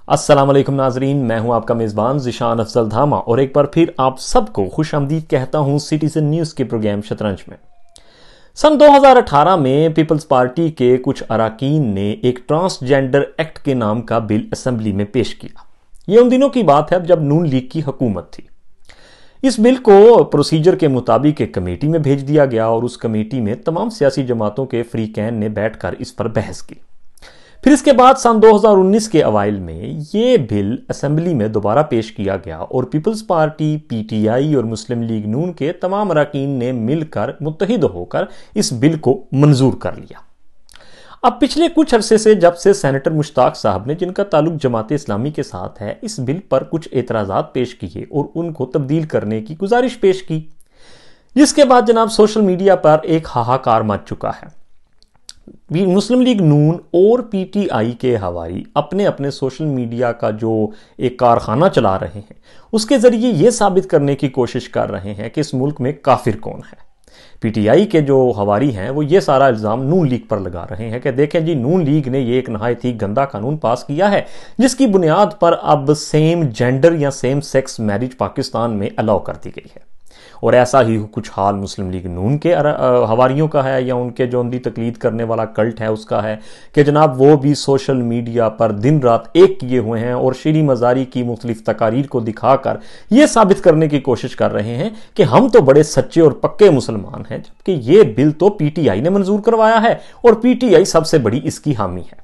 السلام علیکم ناظرین، میں ہوں آپ کا میزبان ذیشان افضل دھاما اور ایک بار پھر آپ سب کو خوش آمدید کہتا ہوں سٹیزن نیوز کے پروگرام شطرنج میں۔ سن 2018 میں پیپلز پارٹی کے کچھ اراکین نے ایک ٹرانسجینڈر ایکٹ کے نام کا بل اسمبلی میں پیش کیا۔ یہ ان دنوں کی بات ہے جب نون لیگ کی حکومت تھی۔ اس بل کو پروسیجر کے مطابق ایک کمیٹی میں بھیج دیا گیا اور اس کمیٹی میں تمام سیاسی جماعتوں کے فریقین نے بیٹھ کر اس پر بحث کی۔ پھر اس کے بعد سن 2019 کے اوائل میں یہ بل اسمبلی میں دوبارہ پیش کیا گیا اور Peoples Party, P T I اور مسلم لیگ نون کے تمام اراکین نے مل کر متحد ہو کر اس بل کو منظور کر لیا۔ اب پچھلے کچھ عرصے سے جب سے سینیٹر مشتاق صاحب نے، جن کا تعلق جماعت اسلامی کے ساتھ ہے، اس بل پر کچھ اعتراضات پیش کیے اور ان کو تبدیل کرنے کی گزارش پیش کی، جس کے بعد جناب سوشل میڈیا پر ایک ہاہاکار مچ چکا ہے۔ مسلم لیگ نون اور پی ٹی آئی کے ہواری اپنے اپنے سوشل میڈیا کا جو ایک کارخانہ چلا رہے ہیں، اس کے ذریعے یہ ثابت کرنے کی کوشش کر رہے ہیں کہ اس ملک میں کافر کون ہے۔ پی ٹی آئی کے جو ہواری ہیں وہ یہ سارا الزام نون لیگ پر لگا رہے ہیں کہ دیکھیں جی، نون لیگ نے یہ ایک نہایت ہی گندا قانون پاس کیا ہے جس کی بنیاد پر اب سیم جینڈر یا سیم سیکس میرج پاکستان میں الاؤ کر دی گئی ہے۔ اور ایسا ہی کچھ حال مسلم لیگ نون کے حواریوں کا ہے، یا ان کے جو اندھی تقلید کرنے والا کلٹ ہے اس کا ہے کہ جناب وہ بھی سوشل میڈیا پر دن رات ایک کیے ہوئے ہیں اور شیریں مزاری کی مختلف تقاریر کو دکھا کر یہ ثابت کرنے کی کوشش کر رہے ہیں کہ ہم تو بڑے سچے اور پکے مسلمان ہیں، جبکہ یہ بل تو پی ٹی آئی نے منظور کروایا ہے اور پی ٹی آئی سب سے بڑی اس کی حامی ہے۔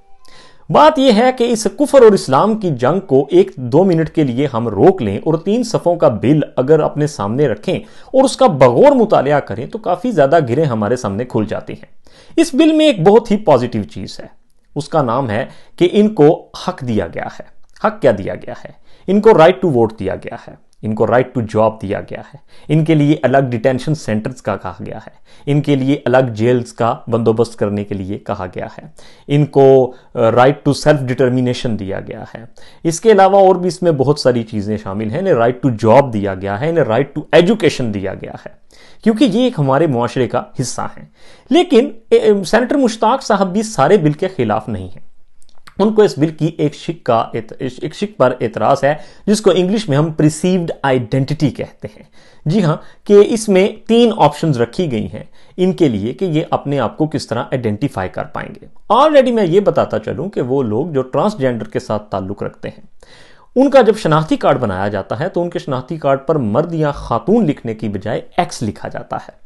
بات یہ ہے کہ اس کفر اور اسلام کی جنگ کو 1-2 منٹ کے لیے ہم روک لیں اور 3 صفوں کا بل اگر اپنے سامنے رکھیں اور اس کا بغور مطالعہ کریں تو کافی زیادہ گرہیں ہمارے سامنے کھل جاتی ہیں۔ اس بل میں ایک بہت ہی پازیٹیو چیز ہے، اس کا نام ہے کہ ان کو حق دیا گیا ہے۔ حق کیا دیا گیا ہے؟ ان کو رائٹ ٹو ووٹ دیا گیا ہے، ان کو رائٹ ٹو جاب دیا گیا ہے، ان کے لیے الگ ڈیٹینشن سینٹرز کا کہا گیا ہے، ان کے لیے الگ جیلز کا بندوبست کرنے کے لیے کہا گیا ہے، ان کو رائٹ ٹو سیلف ڈٹرمینیشن دیا گیا ہے۔ اس کے علاوہ اور بھی اس میں بہت ساری چیزیں شامل ہیں۔ انہیں رائٹ ٹو جاب دیا گیا ہے، انہیں رائٹ ٹو ایجوکیشن دیا گیا ہے، کیونکہ یہ ایک ہمارے معاشرے کا حصہ ہیں۔ لیکن سینیٹر مشتاق صاحب بھی سارے بل کے خلاف نہیں ہیں۔ ان کو اس بل کی ایک شق پر اعتراض ہے جس کو انگلش میں ہم پرسیوڈ آئیڈینٹی کہتے ہیں۔ جی ہاں، کہ اس میں 3 آپشنز رکھی گئی ہیں ان کے لیے کہ یہ اپنے آپ کو کس طرح آئیڈینٹیفائی کر پائیں گے۔ آلریڈی میں یہ بتاتا چلوں کہ وہ لوگ جو ٹرانسجینڈر کے ساتھ تعلق رکھتے ہیں، ان کا جب شناختی کارڈ بنایا جاتا ہے تو ان کے شناختی کارڈ پر مرد یا خاتون لکھنے کی بجائے ایکس لکھا جاتا ہے۔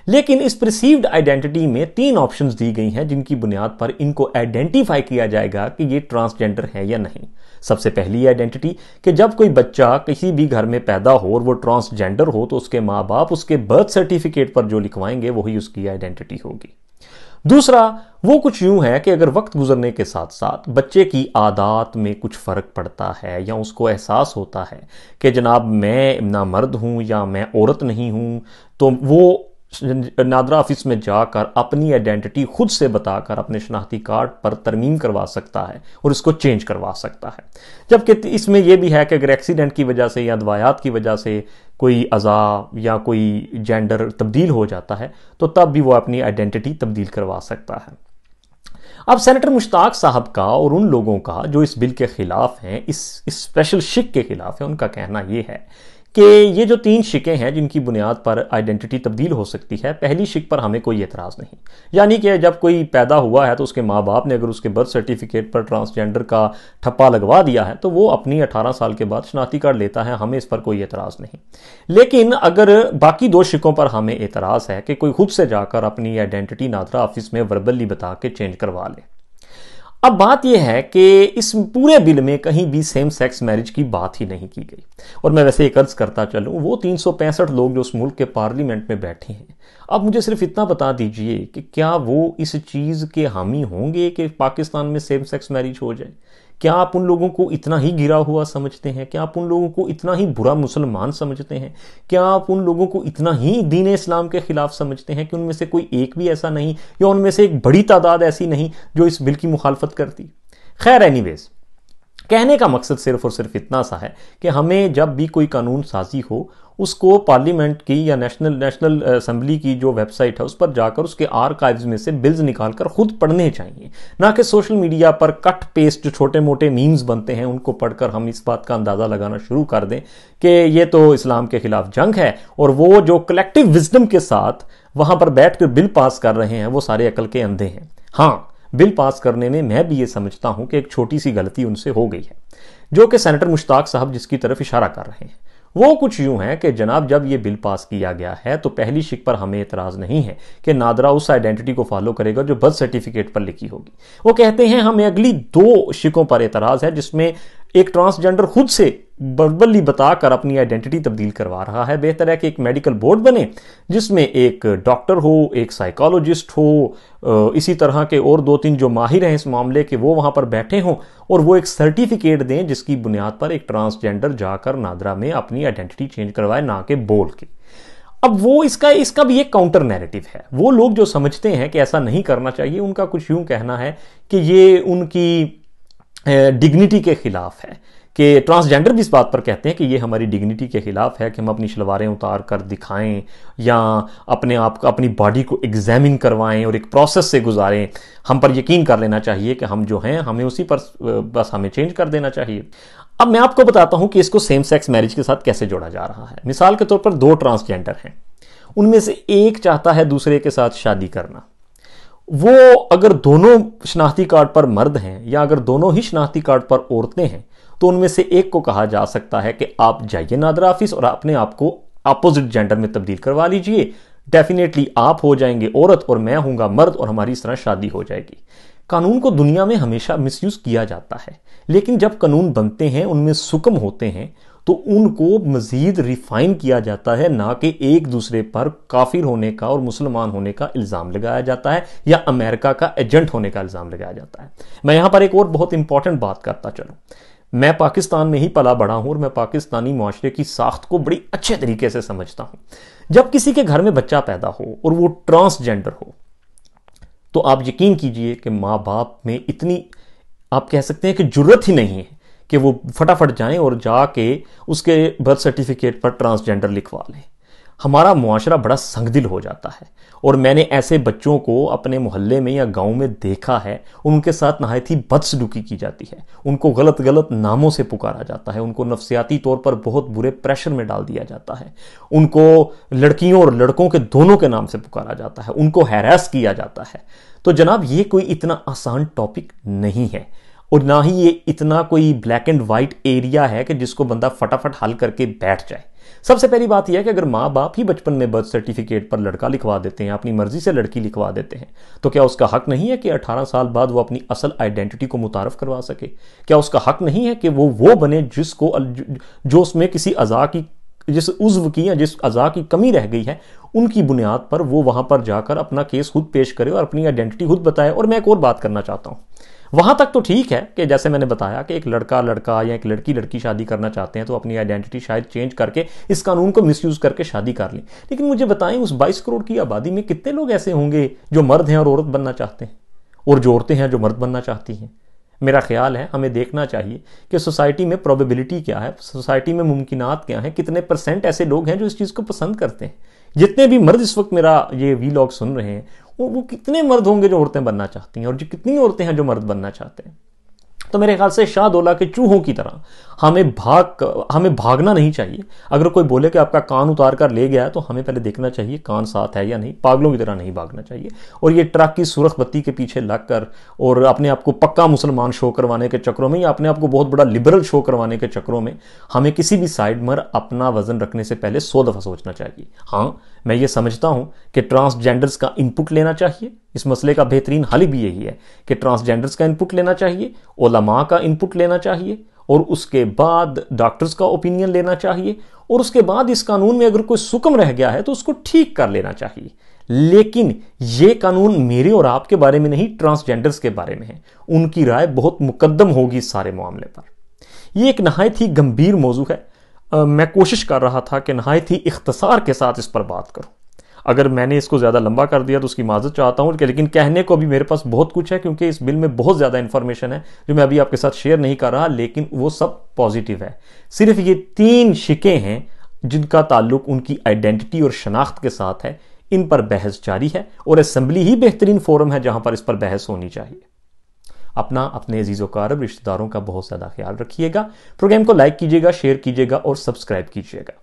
لیکن اس پرسیوڈ آئیڈینٹی میں 3 آپشنز دی گئی ہیں جن کی بنیاد پر ان کو آئیڈینٹیفائی کیا جائے گا کہ یہ ٹرانسجینڈر ہے یا نہیں۔ سب سے پہلی آئیڈینٹی کہ جب کوئی بچہ کسی بھی گھر میں پیدا ہو اور وہ ٹرانسجینڈر ہو تو اس کے ماں باپ اس کے برتھ سرٹیفکیٹ پر جو لکھوائیں گے وہی اس کی آئیڈینٹی ہوگی۔ دوسرا وہ کچھ یوں ہے کہ اگر وقت گزرنے کے ساتھ ساتھ بچے کی عادات میں کچھ فرق پڑتا ہے یا اس کو احساس ہوتا ہے کہ جناب میں نہ مرد ہوں یا میں عورت نہیں ہوں، تو وہ نادرہ آفس میں جا کر اپنی آئیڈینٹی خود سے بتا کر اپنے شناختی کارڈ پر ترمیم کروا سکتا ہے اور اس کو چینج کروا سکتا ہے۔ جبکہ اس میں یہ بھی ہے کہ اگر ایکسیڈنٹ کی وجہ سے یا دوایات کی وجہ سے کوئی اعضاء یا کوئی جینڈر تبدیل ہو جاتا ہے تو تب بھی وہ اپنی آئیڈینٹی تبدیل کروا سکتا ہے۔ اب سینیٹر مشتاق صاحب کا اور ان لوگوں کا جو اس بل کے خلاف ہیں، اس اسپیشل شق کے خلاف ہے، ان کا کہنا یہ ہے کہ یہ جو 3 شقیں ہیں جن کی بنیاد پر آئیڈینٹی تبدیل ہو سکتی ہے، پہلی شق پر ہمیں کوئی اعتراض نہیں، یعنی کہ جب کوئی پیدا ہوا ہے تو اس کے ماں باپ نے اگر اس کے برتھ سرٹیفکیٹ پر ٹرانسجینڈر کا ٹھپا لگوا دیا ہے تو وہ اپنی 18 سال کے بعد شناختی کارڈ لیتا ہے، ہمیں اس پر کوئی اعتراض نہیں۔ لیکن اگر باقی 2 شقوں پر ہمیں اعتراض ہے کہ کوئی خود سے جا کر اپنی آئیڈینٹی نادرہ آفس میں وربلی بتا کے چینج کروا لے۔ اب بات یہ ہے کہ اس پورے بل میں کہیں بھی سیم سیکس میرج کی بات ہی نہیں کی گئی، اور میں ویسے ایک عرض کرتا چلوں، وہ 365 لوگ جو اس ملک کے پارلیمنٹ میں بیٹھے ہیں، اب مجھے صرف اتنا بتا دیجئے کہ کیا وہ اس چیز کے حامی ہوں گے کہ پاکستان میں سیم سیکس میرج ہو جائے؟ کیا آپ ان لوگوں کو اتنا ہی گرا ہوا سمجھتے ہیں؟ کیا آپ ان لوگوں کو اتنا ہی برا مسلمان سمجھتے ہیں؟ کیا آپ ان لوگوں کو اتنا ہی دین اسلام کے خلاف سمجھتے ہیں کہ ان میں سے کوئی ایک بھی ایسا نہیں، یا ان میں سے ایک بڑی تعداد ایسی نہیں جو اس بل کی مخالفت کرتی؟ خیر اینی ویز، کہنے کا مقصد صرف اور صرف اتنا سا ہے کہ ہمیں جب بھی کوئی قانون سازی ہو اس کو پارلیمنٹ کی یا نیشنل اسمبلی کی جو ویب سائٹ ہے اس پر جا کر اس کے آرکائیوز میں سے بلز نکال کر خود پڑھنے چاہیے، نہ کہ سوشل میڈیا پر کٹ پیسٹ جو چھوٹے موٹے میمز بنتے ہیں ان کو پڑھ کر ہم اس بات کا اندازہ لگانا شروع کر دیں کہ یہ تو اسلام کے خلاف جنگ ہے، اور وہ جو کلیکٹیو وزڈم کے ساتھ وہاں پر بیٹھ کر بل پاس کر رہے ہیں وہ سارے عقل کے اندھے ہیں۔ ہاں، بل پاس کرنے میں بھی یہ سمجھتا ہوں کہ ایک چھوٹی سی غلطی ان سے ہو گئی ہے، جو کہ سینیٹر مشتاق صاحب جس کی طرف اشارہ کر رہے ہیں وہ کچھ یوں ہے کہ جناب جب یہ بل پاس کیا گیا ہے تو پہلی شق پر ہمیں اعتراض نہیں ہے کہ نادرا اس آئیڈینٹی کو فالو کرے گا جو برتھ سرٹیفکیٹ پر لکھی ہوگی۔ وہ کہتے ہیں ہمیں اگلی 2 شقوں پر اعتراض ہے جس میں ایک ٹرانسجنڈر خود سے بربلی بتا کر اپنی آئیڈینٹی تبدیل کروا رہا ہے۔ بہتر ہے کہ ایک میڈیکل بورڈ بنے جس میں ایک ڈاکٹر ہو، ایک سائیکالوجسٹ ہو، اسی طرح کے اور 2-3 جو ماہر ہیں اس معاملے کے وہ وہاں پر بیٹھے ہوں اور وہ ایک سرٹیفکیٹ دیں جس کی بنیاد پر ایک ٹرانسجنڈر جا کر نادرا میں اپنی آئیڈینٹی چینج کروائے، نہ کہ بول کے۔ اب وہ اس کا بھی ایک کاؤنٹر نیریٹو ہے۔ وہ لوگ جو سمجھتے ہیں کہ ایسا نہیں کرنا چاہیے ان کا کچھ یوں کہنا ہے کہ یہ ان کی ڈگنیٹی کے خلاف ہے، کہ ٹرانسجنڈر بھی اس بات پر کہتے ہیں کہ یہ ہماری ڈگنیٹی کے خلاف ہے کہ ہم اپنی شلواریں اتار کر دکھائیں یا اپنی باڈی کو ایگزامن کروائیں اور ایک پروسیس سے گزاریں۔ ہم پر یقین کر لینا چاہیے کہ ہم جو ہیں ہمیں اسی پر بس ہمیں چینج کر دینا چاہیے۔ اب میں آپ کو بتاتا ہوں کہ اس کو سیم سیکس میرج کے ساتھ کیسے جوڑا جا رہا ہے۔ مثال کے طور پر 2 ٹرانسجنڈر ہیں، ان میں سے ایک چاہتا ہے دوسرے کے ساتھ شادی کرنا۔ وہ اگر دونوں شناختی کارڈ پر مرد ہیں یا اگر دونوں ہی شناختی کارڈ پر عورتیں ہیں تو ان میں سے ایک کو کہا جا سکتا ہے کہ آپ جائیے نادرا آفس اور اپنے آپ کو اپوزٹ جینڈر میں تبدیل کروا لیجئے، ڈیفینیٹلی آپ ہو جائیں گے عورت اور میں ہوں گا مرد اور ہماری اس طرح شادی ہو جائے گی۔ قانون کو دنیا میں ہمیشہ مس یوز کیا جاتا ہے، لیکن جب قانون بنتے ہیں ان میں سکم ہوتے ہیں تو ان کو مزید ریفائن کیا جاتا ہے، نہ کہ ایک دوسرے پر کافر ہونے کا اور مسلمان ہونے کا الزام لگایا جاتا ہے یا امریکہ کا ایجنٹ ہونے کا الزام لگایا جاتا ہے۔ میں یہاں پر ایک اور بہت امپورٹنٹ بات کرتا چلوں۔ میں پاکستان میں ہی پلا بڑا ہوں اور میں پاکستانی معاشرے کی ساخت کو بڑی اچھے طریقے سے سمجھتا ہوں۔ جب کسی کے گھر میں بچہ پیدا ہو اور وہ ٹرانسجنڈر ہو تو آپ یقین کیجئے کہ ماں باپ میں اتنی آپ کہہ سکتے ہیں کہ جرت ہی نہیں ہے کہ وہ فٹافٹ جائیں اور جا کے اس کے برتھ سرٹیفکیٹ پر ٹرانسجنڈر لکھوا لیں۔ ہمارا معاشرہ بڑا سنگ دل ہو جاتا ہے، اور میں نے ایسے بچوں کو اپنے محلے میں یا گاؤں میں دیکھا ہے، ان کے ساتھ نہایت ہی بدسلوکی کی جاتی ہے، ان کو غلط ناموں سے پکارا جاتا ہے، ان کو نفسیاتی طور پر بہت برے پریشر میں ڈال دیا جاتا ہے، ان کو لڑکیوں اور لڑکوں کے دونوں کے نام سے پکارا جاتا ہے، ان کو ہیراس کیا جاتا ہے۔ تو جناب یہ کوئی اتنا آسان ٹاپک نہیں ہے، اور نہ ہی یہ اتنا کوئی بلیک اینڈ وائٹ ایریا ہے کہ جس کو بندہ فٹافٹ حل کر کے بیٹھ جائے۔ سب سے پہلی بات یہ ہے کہ اگر ماں باپ ہی بچپن میں برتھ سرٹیفکیٹ پر لڑکا لکھوا دیتے ہیں، اپنی مرضی سے لڑکی لکھوا دیتے ہیں، تو کیا اس کا حق نہیں ہے کہ 18 سال بعد وہ اپنی اصل آئیڈینٹی کو متعارف کروا سکے؟ کیا اس کا حق نہیں ہے کہ وہ بنے جو اس میں کسی اعضاء کی جس عضو کی یا جس اعضاء کی کمی رہ گئی ہے ان کی بنیاد پر وہ وہاں پر جا کر اپنا کیس خود پیش کرے اور اپنی آئیڈینٹی خود بتائے؟ اور میں ایک اور بات کرنا چاہتا ہوں، وہاں تک تو ٹھیک ہے کہ جیسے میں نے بتایا کہ ایک لڑکا یا ایک لڑکی شادی کرنا چاہتے ہیں تو اپنی آئیڈینٹی شاید چینج کر کے اس قانون کو مس یوز کر کے شادی کر لیں، لیکن مجھے بتائیں اس 22 کروڑ کی آبادی میں کتنے لوگ ایسے ہوں گے جو مرد ہیں اور عورت بننا چاہتے ہیں، اور جو عورتیں ہیں جو مرد بننا چاہتی ہیں؟ میرا خیال ہے ہمیں دیکھنا چاہیے کہ سوسائٹی میں پروبیبلٹی کیا ہے، سوسائٹی میں ممکنات کیا ہیں، کتنے پرسنٹ ایسے لوگ ہیں جو اس چیز کو پسند کرتے ہیں۔ جتنے بھی مرد اس وقت میرا یہ ویلاگ سن رہے ہیں وہ کتنے مرد ہوں گے جو عورتیں بننا چاہتی ہیں، اور جو کتنی عورتیں ہیں جو مرد بننا چاہتے ہیں؟ تو میرے خیال سے شاہ دولہ کے چوہوں کی طرح ہمیں بھاگنا نہیں چاہیے۔ اگر کوئی بولے کہ آپ کا کان اتار کر لے گیا ہے تو ہمیں پہلے دیکھنا چاہیے کان ساتھ ہے یا نہیں، پاگلوں کی طرح نہیں بھاگنا چاہیے۔ اور یہ ٹرک کی سرخ بتی کے پیچھے لگ کر اور اپنے آپ کو پکا مسلمان شو کروانے کے چکروں میں یا اپنے آپ کو بہت بڑا لبرل شو کروانے کے چکروں میں ہمیں کسی بھی سائیڈ پر اپنا وزن رکھنے سے پہلے 100 دفعہ سوچنا چاہیے۔ ہاں میں یہ سمجھتا ہوں کہ ٹرانسجینڈرز کا انپٹ لینا چاہیے، اس مسئلے کا بہترین حل بھی یہی ہے کہ ٹرانسجینڈرز کا انپٹ لینا چاہیے، علماء کا انپٹ لینا چاہیے، اور اس کے بعد ڈاکٹرز کا اوپینین لینا چاہیے، اور اس کے بعد اس قانون میں اگر کوئی سکم رہ گیا ہے تو اس کو ٹھیک کر لینا چاہیے۔ لیکن یہ قانون میرے اور آپ کے بارے میں نہیں، ٹرانسجینڈرز کے بارے میں ہے، ان کی رائے بہت مقدم ہوگی اس سارے معاملے پر۔ یہ ایک نہایت ہی گمبھیر موضوع ہے، میں کوشش کر رہا تھا کہ نہایت ہی اختصار کے ساتھ اس پر بات کروں۔ اگر میں نے اس کو زیادہ لمبا کر دیا تو اس کی معذرت چاہتا ہوں، لیکن کہنے کو بھی میرے پاس بہت کچھ ہے، کیونکہ اس بل میں بہت زیادہ انفارمیشن ہے جو میں ابھی آپ کے ساتھ شیئر نہیں کر رہا، لیکن وہ سب پازیٹیو ہے۔ صرف یہ 3 شقیں ہیں جن کا تعلق ان کی آئیڈینٹی اور شناخت کے ساتھ ہے، ان پر بحث جاری ہے، اور اسمبلی ہی بہترین فورم ہے جہاں پر اس پر بحث ہونی چاہیے۔ اپنے عزیز و اقارب رشتہ داروں کا بہت زیادہ خیال رکھیے گا، پروگرام کو لائک کیجیے گا، شیئر کیجیے گا اور سبسکرائب کیجیے گا۔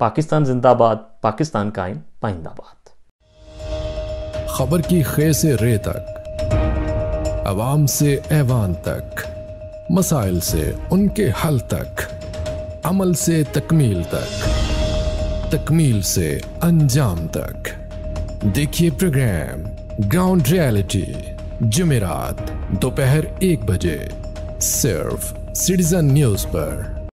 پاکستان زندہ باد، پاکستان قائم، پائندہ باد۔ خبر کی خے سے رے تک، عوام سے ایوان تک، مسائل سے ان کے حل تک، عمل سے تکمیل تک، تکمیل سے انجام تک۔ دیکھیے پروگرام گراؤنڈ ریالٹی جمعرات دوپہر 1 بجے صرف سٹیزن نیوز پر۔